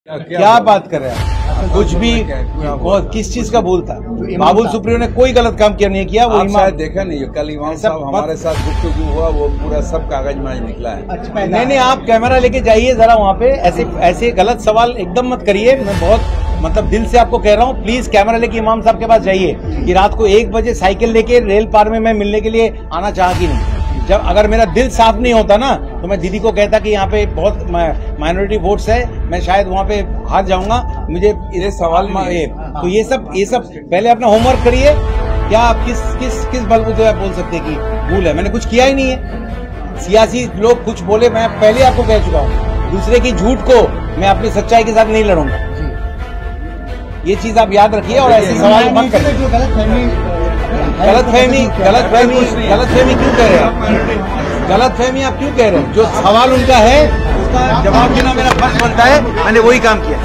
क्या बात कर रहे हैं? कुछ भी किस चीज का भूल था? बाबुल सुप्रियो ने कोई गलत काम किया नहीं किया। वो शायद देखा नहीं, कल इमाम साहब हमारे साथ गुफ्तगू हुआ, वो पूरा सब कागज में निकला है। नहीं, आप कैमरा लेके जाइए जरा वहाँ पे। ऐसे गलत सवाल एकदम मत करिए। मैं बहुत दिल से आपको कह रहा हूँ, प्लीज कैमरा लेके इमाम साहब के पास जाइए कि रात को 1 बजे साइकिल लेके रेल पार में मैं मिलने के लिए आना चाहा कि नहीं। जब अगर मेरा दिल साफ नहीं होता ना तो मैं दीदी को कहता कि यहाँ पे बहुत माइनॉरिटी वोट्स है, मैं शायद वहाँ पे हार जाऊंगा। मुझे ये सवाल तो ये सब पहले अपना होमवर्क करिए। क्या आप किस बलबूते आप बोल सकते हैं कि भूल है? मैंने कुछ किया ही नहीं है। सियासी लोग कुछ बोले, मैं पहले आपको कह चुका हूँ, दूसरे की झूठ को मैं अपनी सच्चाई के साथ नहीं लड़ूंगा। ये चीज आप याद रखिए और ऐसे सवाल मत करिए। गलतफहमी क्यों कह रहे हैं? गलतफहमी आप क्यों कह रहे हैं? जो सवाल उनका है उसका जवाब देना मेरा फर्ज बनता है। मैंने वही काम किया।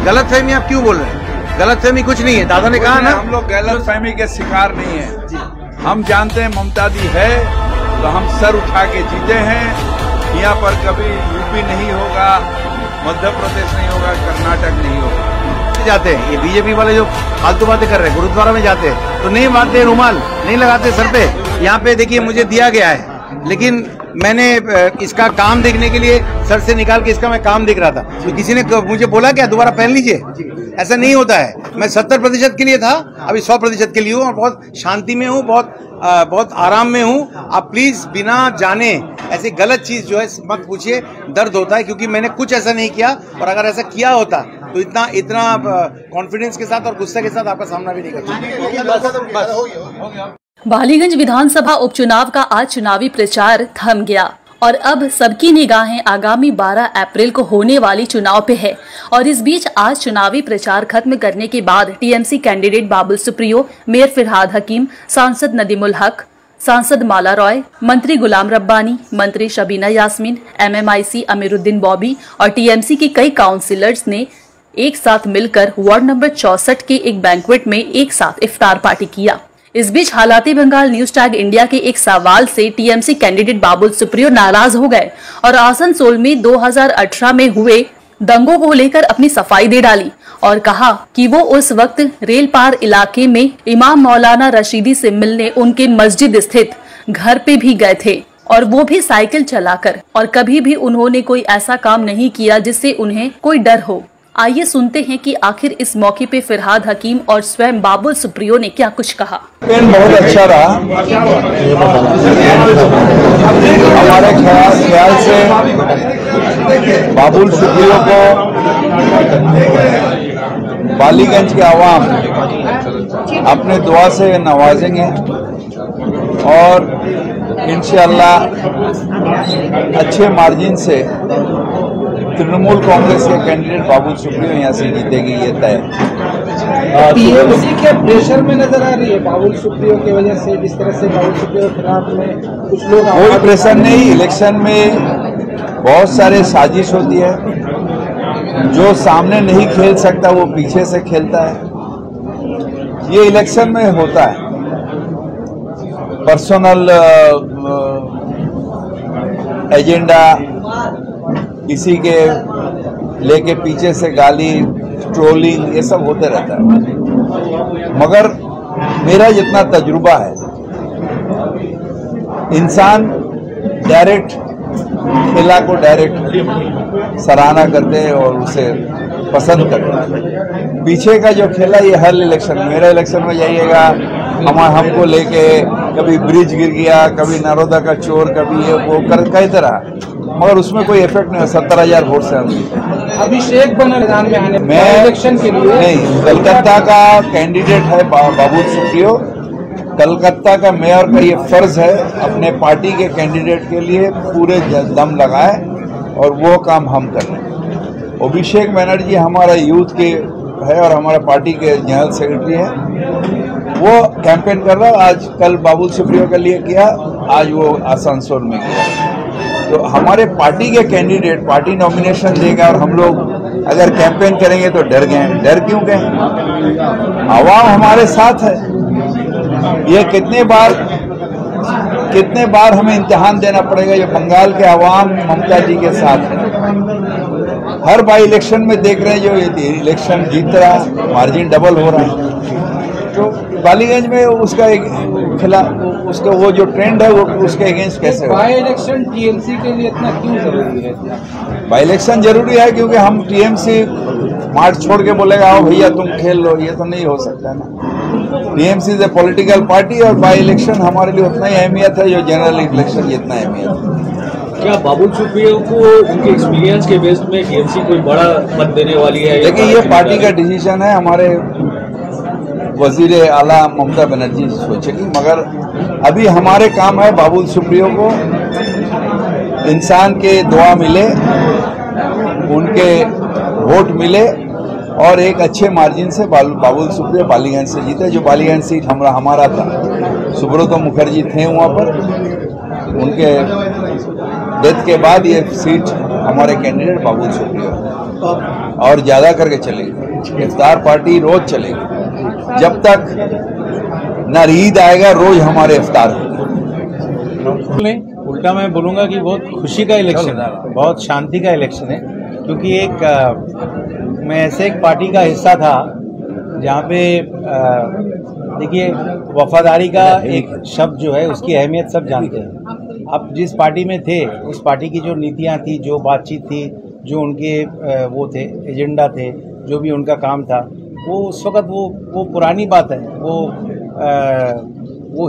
गलतफहमी आप क्यों बोल रहे हैं? गलतफहमी कुछ नहीं है। दादा ने कहा ना, हम लोग गलतफहमी के शिकार नहीं है। हम जानते हैं ममता दी है तो हम सर उठा के जीते हैं। यहाँ पर कभी यूपी नहीं होगा, मध्य प्रदेश नहीं होगा, कर्नाटक नहीं होगा। जाते हैं ये बीजेपी वाले जो फालतू बातें कर रहे हैं, गुरुद्वारा में जाते हैं तो नहीं बांधते रुमाल, नहीं लगाते सर पे। यहाँ पे देखिए मुझे दिया गया है, लेकिन मैंने इसका काम देखने के लिए सर से निकाल के इसका मैं काम देख रहा था। तो किसी ने मुझे बोला क्या दोबारा पहन लीजिए? ऐसा नहीं होता है। मैं 70% के लिए था, अभी 100% के लिए हूँ और बहुत शांति में हूँ, बहुत आराम में हूँ। आप प्लीज बिना जाने ऐसी गलत चीज जो है मत पूछिए। दर्द होता है क्योंकि मैंने कुछ ऐसा नहीं किया, और अगर ऐसा किया होता तो इतना कॉन्फिडेंस के साथ और गुस्से के साथ आपका सामना भी नहीं करता। बालीगंज विधानसभा उपचुनाव का आज चुनावी प्रचार थम गया और अब सबकी निगाहें आगामी 12 अप्रैल को होने वाली चुनाव पे है। और इस बीच आज चुनावी प्रचार खत्म करने के बाद TMC candidate Babul Supriyo, mayor Firhad Hakim, सांसद नदीमुल हक, सांसद माला रॉय, मंत्री गुलाम रब्बानी, मंत्री शबीना यास्मीन, एमएमआईसी अमीरुद्दीन बॉबी और टीएमसी के कई काउंसिलर्स ने एक साथ मिलकर वार्ड नंबर 64 के एक बैंक्वेट में एक साथ इफ्तार पार्टी किया। इस बीच हालाती बंगाल न्यूज टैग इंडिया के एक सवाल से टीएमसी कैंडिडेट बाबुल सुप्रियो नाराज हो गए और आसनसोल में 2018 में हुए दंगों को लेकर अपनी सफाई दे डाली और कहा कि वो उस वक्त रेल पार इलाके में इमाम मौलाना रशीदी से मिलने उनके मस्जिद स्थित घर पे भी गए थे, और वो भी साइकिल चलाकर, और कभी भी उन्होंने कोई ऐसा काम नहीं किया जिससे उन्हें कोई डर हो। आइए सुनते हैं कि आखिर इस मौके पे फिरहाद हकीम और स्वयं बाबुल सुप्रियो ने क्या कुछ कहा। बहुत अच्छा रहा। हमारे ख्याल से बाबुल सुप्रियो को बालीगंज के आवाम अपने दुआ से नवाजेंगे और इंशाअल्लाह अच्छे मार्जिन से तृणमूल कांग्रेस के कैंडिडेट बाबुल सुप्रियो यहाँ से जीतेगी, ये तय। टीएमसी के प्रेशर में नजर आ रही है बाबुल सुप्रियो की वजह से, जिस तरह से बाबुल सुप्रियो के खिलाफ में कुछ लोग। कोई प्रेशर नहीं। इलेक्शन में बहुत सारे साजिश होती है। जो सामने नहीं खेल सकता वो पीछे से खेलता है। ये इलेक्शन में होता है। पर्सनल एजेंडा, किसी के लेके पीछे से गाली, ट्रोलिंग, ये सब होते रहता है। मगर मेरा जितना तजुर्बा है, इंसान डायरेक्ट खेला को डायरेक्ट सराहना करते हैं और उसे पसंद करते हैं। पीछे का जो खेला ये हर इलेक्शन, मेरा इलेक्शन में जाइएगा, हमको लेके कभी ब्रिज गिर गया, कभी नरोदा का चोर, कभी ये वो कर कई तरह, मगर उसमें कोई इफेक्ट नहीं। 70,000 वोट से अभिषेक बना मैदान में आने मैं इलेक्शन के लिए नहीं। कलकत्ता का कैंडिडेट है बाबुल सुप्रियो। कलकत्ता का मेयर का ये फर्ज है अपने पार्टी के कैंडिडेट के लिए पूरे दम लगाए, और वो काम हम कर रहे हैं। अभिषेक बनर्जी हमारा यूथ के है और हमारा पार्टी के जनरल सेक्रेटरी है। वो कैंपेन कर रहा है। आज कल बाबुल सुप्रियो के लिए किया, आज वो आसनसोल में किया। तो हमारे पार्टी के कैंडिडेट पार्टी नॉमिनेशन देगा और हम लोग अगर कैंपेन करेंगे तो डर गए। डर क्यों गए? आवाम हमारे साथ है। ये कितने बार हमें इम्तिहान देना पड़ेगा। ये बंगाल के आवाम ममता जी के साथ है। हर बाई इलेक्शन में देख रहे हैं जो इलेक्शन जीत रहा है, मार्जिन डबल हो रहा है। तो बालीगंज में उसका उसका वो जो ट्रेंड है वो उसके अगेंस्ट कैसे हो? बाई इलेक्शन टीएमसी के लिए इतना क्यों जरूरी है? बाई इलेक्शन जरूरी है क्योंकि हम टीएमसी मार्च छोड़ के बोलेगा आओ भैया तुम खेल लो, ये तो नहीं हो सकता ना। TMC is a political party और बाई इलेक्शन हमारे लिए उतना ही अहमियत है जो जनरल इलेक्शन जितना अहमियत है। क्या बाबुल सुप्रियो को उनके एक्सपीरियंस के बेस में टीएमसी कोई बड़ा मत देने वाली है? लेकिन ये पार्टी का डिसीजन है, हमारे वजीर आला ममता बनर्जी सोचेगी, मगर अभी हमारे काम है बाबुल सुप्रियो को इंसान के दुआ मिले, उनके वोट मिले और एक अच्छे मार्जिन से बाबुल सुप्रियो बालीगंज से जीते। जो बालीगंज सीट हमारा था, सुब्रतो मुखर्जी थे वहाँ पर, उनके डेथ के बाद ये सीट हमारे कैंडिडेट बाबुल सुप्रियो और ज्यादा करके चलेगी। इफ्तार पार्टी रोज चलेगी जब तक न ईद आएगा, रोज हमारे इफ्तार होंगे। उल्टा मैं बोलूंगा कि बहुत खुशी का इलेक्शन है, बहुत शांति का इलेक्शन है, क्योंकि मैं ऐसे एक पार्टी का हिस्सा था जहाँ पे देखिए वफादारी का एक शब्द जो है उसकी अहमियत सब जानते हैं। अब जिस पार्टी में थे उस पार्टी की जो नीतियाँ थी, जो बातचीत थी, जो उनके वो थे एजेंडा थे, जो भी उनका काम था, वो उस वक़्त वो पुरानी बात है, वो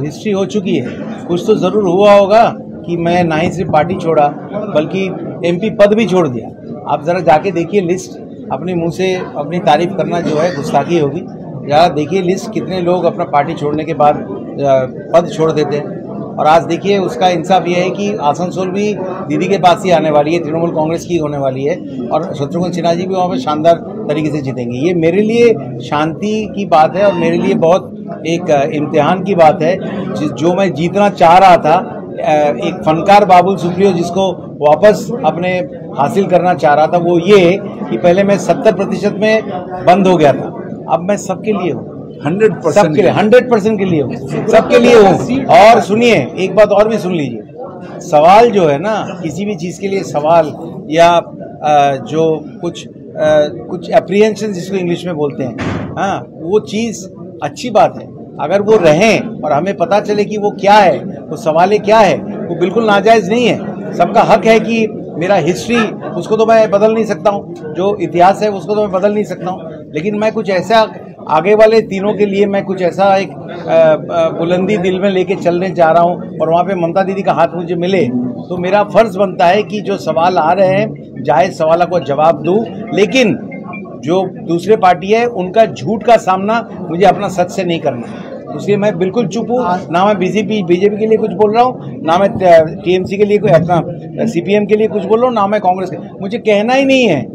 हिस्ट्री हो चुकी है। कुछ तो ज़रूर हुआ होगा कि मैं ना ही सिर्फ पार्टी छोड़ा बल्कि एमपी पद भी छोड़ दिया। आप ज़रा जाके देखिए लिस्ट, अपने मुंह से अपनी तारीफ करना जो है गुस्ताखी होगी। ज़रा देखिए लिस्ट, कितने लोग अपना पार्टी छोड़ने के बाद पद छोड़ देते हैं। और आज देखिए उसका इंसाफ ये है कि आसनसोल भी दीदी के पास ही आने वाली है, तृणमूल कांग्रेस की होने वाली है और शत्रुघ्न सिन्हा जी भी वहाँ पर शानदार तरीके से जीतेंगे। ये मेरे लिए शांति की बात है और मेरे लिए बहुत एक इम्तिहान की बात है। जो मैं जीतना चाह रहा था, एक फनकार बाबुल सुप्रियो जिसको वापस अपने हासिल करना चाह रहा था, वो ये कि पहले मैं 70% में बंद हो गया था, अब मैं सबके लिए हूँ, 100% के लिए हूँ, सबके लिए हूँ। और सुनिए एक बात और भी सुन लीजिए, सवाल जो है ना, किसी भी चीज़ के लिए सवाल या जो कुछ एप्रीहेंशन जिसको इंग्लिश में बोलते हैं, हाँ, वो चीज़ अच्छी बात है। अगर वो रहें और हमें पता चले कि वो क्या है, वो सवाल क्या है, वो बिल्कुल नाजायज़ नहीं है। सबका हक है कि मेरा हिस्ट्री उसको तो मैं बदल नहीं सकता हूँ, जो इतिहास है उसको तो मैं बदल नहीं सकता हूँ, लेकिन मैं कुछ ऐसा आगे वाले तीनों के लिए मैं कुछ ऐसा एक बुलंदी दिल में लेके चलने जा रहा हूँ। और वहाँ पे ममता दीदी का हाथ मुझे मिले तो मेरा फर्ज बनता है कि जो सवाल आ रहे हैं जायज़ सवालों को जवाब दूँ, लेकिन जो दूसरे पार्टी है उनका झूठ का सामना मुझे अपना सच से नहीं करना है। इसलिए मैं बिल्कुल चुप हूँ, ना मैं बीजेपी के लिए कुछ बोल रहा हूँ, ना मैं टीएमसी के लिए अपना सीपीएम के लिए कुछ बोल रहा हूँ, ना मैं कांग्रेस के। मुझे कहना ही नहीं है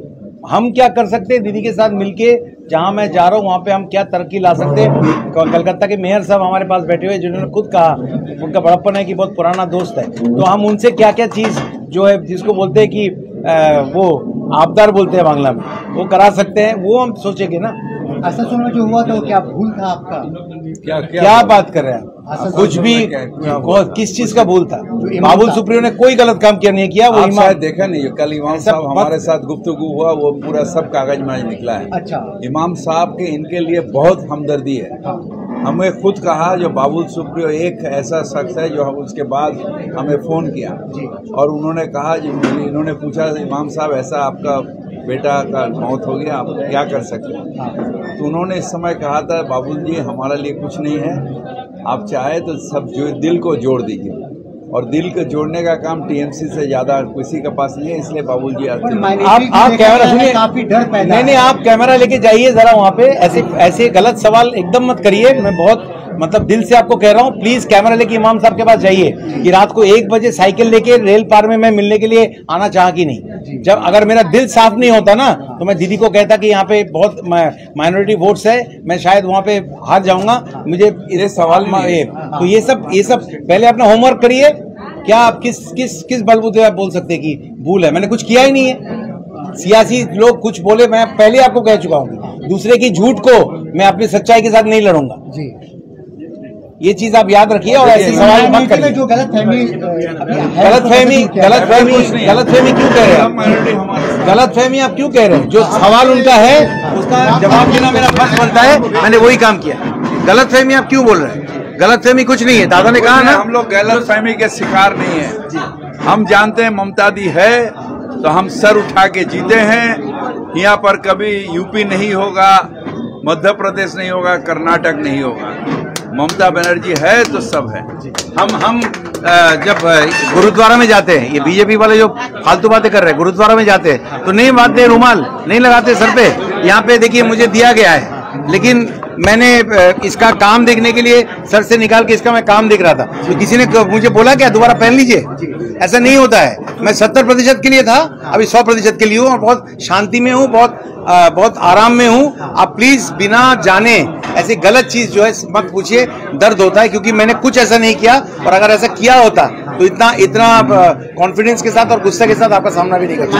हम क्या कर सकते हैं दीदी के साथ मिलके, जहां मैं जा रहा हूं वहां पे हम क्या तरक्की ला सकते हैं। कलकत्ता के मेयर साहब हमारे पास बैठे हुए, जिन्होंने खुद कहा, उनका बड़प्पन है कि बहुत पुराना दोस्त है, तो हम उनसे क्या क्या चीज़ जो है जिसको बोलते हैं कि वो आबदार बोलते हैं बांग्ला में, वो करा सकते हैं, वो हम सोचेंगे ना। आसनसोल में जो हुआ था वो क्या भूल था आपका? क्या बात कर रहे हैं कुछ भी, किस चीज का भूल था? बाबुल सुप्रियो ने कोई गलत काम किया नहीं किया। वो शायद देखा नहीं, कल इमाम साहब हमारे साथ गुफ्तगू हुआ, वो पूरा सब कागज में निकला है। अच्छा, इमाम साहब के इनके लिए बहुत हमदर्दी है। हमें खुद कहा जो बाबुल सुप्रियो एक ऐसा शख्स है जो उसके बाद हमें फोन किया और उन्होंने कहा, इन्होंने पूछा इमाम साहब ऐसा आपका बेटा का मौत हो गया, आप क्या कर सकते हैं? तो उन्होंने इस समय कहा था, बाबुल जी हमारा लिए कुछ नहीं है, आप चाहे तो सब जो दिल को जोड़ दीजिए, और दिल को जोड़ने का काम टीएमसी से ज्यादा किसी के पास नहीं है। इसलिए बाबुल जी आप कैमरा सुनिए, काफी डर पैदा नहीं, आप कैमरा लेके जाइए जरा वहाँ पे, ऐसे गलत सवाल एकदम मत करिए। मैं बहुत मतलब दिल से आपको कह रहा हूँ, प्लीज कैमरा लेके इमाम साहब के पास जाइए कि रात को 1 बजे साइकिल लेके रेल पार में मैं मिलने के लिए आना चाहा कि नहीं। जब अगर मेरा दिल साफ नहीं होता ना तो मैं दीदी को कहता कि यहाँ पे बहुत माइनॉरिटी वोट्स है, मैं शायद वहाँ पे हार जाऊंगा। मुझे इस सवाल तो ये सब पहले अपना होमवर्क करिए। क्या आप किस बलबूते आप बोल सकते कि भूल है? मैंने कुछ किया ही नहीं है। सियासी लोग कुछ बोले, मैं पहले आपको कह चुका हूँ, दूसरे की झूठ को मैं अपनी सच्चाई के साथ नहीं लड़ूंगा जी। ये चीज आप याद रखिए और ऐसे सवाल मत करिए। जो गलतफहमी क्यों कह रहे हैं आप? गलतफहमी आप क्यों कह रहे हैं? जो सवाल उनका है उसका जवाब देना मेरा फर्ज बनता है, मैंने वही काम किया। गलतफहमी आप क्यों बोल रहे हैं? गलतफहमी कुछ नहीं है, दादा ने कहा ना। हम लोग गलतफहमी के शिकार नहीं है। हम जानते हैं ममता दी है तो हम सर उठा के जीते हैं। यहाँ पर कभी यूपी नहीं होगा, मध्य प्रदेश नहीं होगा, कर्नाटक नहीं होगा। ममता बनर्जी है तो सब है। हम जब गुरुद्वारा में जाते हैं, ये बीजेपी वाले जो फालतू बातें कर रहे हैं, गुरुद्वारा में जाते हैं तो नहीं बांधते रुमाल, नहीं लगाते सर पे। यहाँ पे देखिए मुझे दिया गया है, लेकिन मैंने इसका काम देखने के लिए सर से निकाल के इसका मैं काम देख रहा था, तो किसी ने मुझे बोला क्या दोबारा पहन लीजिए? ऐसा नहीं होता है। मैं 70% के लिए था, अभी 100% के लिए हूँ और बहुत शांति में हूँ, बहुत आराम में हूँ। आप प्लीज बिना जाने ऐसी गलत चीज जो है मत पूछिए, दर्द होता है, क्योंकि मैंने कुछ ऐसा नहीं किया, और अगर ऐसा किया होता तो इतना कॉन्फिडेंस के साथ और गुस्से के साथ आपका सामना भी नहीं करता।